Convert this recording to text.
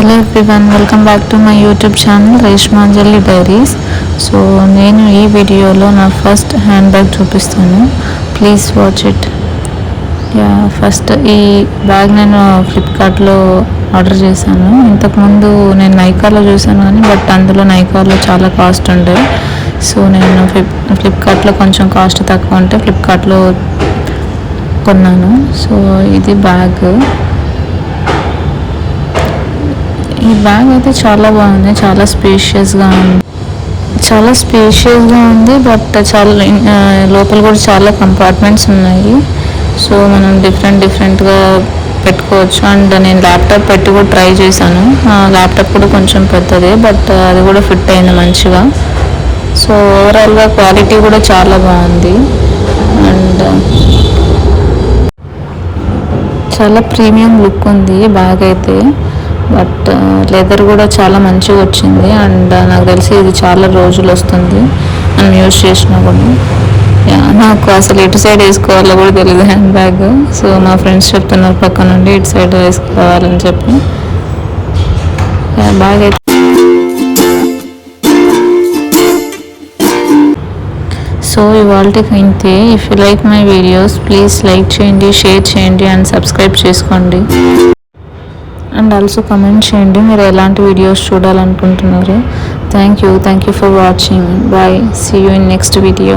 Hello everyone, welcome back to my YouTube channel Reshmanjali diaries. So నేను ఈ వీడియోలో నా ఫస్ట్ హ్యాండ్ బ్యాగ్ చూపిస్తాను. Please watch it. ఫస్ట్ ఈ బ్యాగ్ నేను ఫ్లిప్కార్ట్లో ఆర్డర్ చేశాను. ఇంతకుముందు నేను నైకాలో చూశాను కానీ అందులో నైకాలో చాలా కాస్ట్ ఉండే. సో నేను ఫ్లిప్కార్ట్లో కొంచెం కాస్ట్ తక్కువ ఉంటే ఫ్లిప్కార్ట్లో కొన్నాను. సో ఇది బ్యాగ్. ఈ బ్యాగ్ అయితే చాలా బాగుంది, చాలా స్పేషియస్గా ఉంది. బట్ చాలా లోపల కూడా చాలా కంపార్ట్మెంట్స్ ఉన్నాయి. సో మనం డిఫరెంట్గా పెట్టుకోవచ్చు. అండ్ నేను ల్యాప్టాప్ పెట్టి కూడా ట్రై చేశాను. ల్యాప్టాప్ కూడా కొంచెం పెద్దదే, బట్ అది కూడా ఫిట్ అయింది మంచిగా. సో ఓవరాల్గా క్వాలిటీ కూడా చాలా బాగుంది. అండ్ చాలా ప్రీమియం లుక్ ఉంది బ్యాగ్ అయితే. బట్ లెదర్ కూడా చాలా మంచిగా వచ్చింది. అండ్ నాకు తెలిసి ఇది చాలా రోజులు వస్తుంది మనం యూజ్ చేసినా కూడా. నాకు అసలు ఎటు సైడ్ వేసుకోవాలో కూడా తెలియదు హ్యాండ్ బ్యాగ్. సో మా ఫ్రెండ్స్ చెప్తున్నారు పక్క నుండి ఇటు సైడ్ వేసుకోవాలని చెప్పి. బ్యాగ్ అయితే సో ఇవాళకి ఇంతే. If you like my videos please like చేయండి, షేర్ చేయండి అండ్ సబ్స్క్రైబ్ చేసుకోండి. అండ్ ఆల్సో కమెంట్ చేయండి మీరు ఎలాంటి వీడియోస్ చూడాలనుకుంటున్నారు. Thank you for watching. Bye. See you in next video.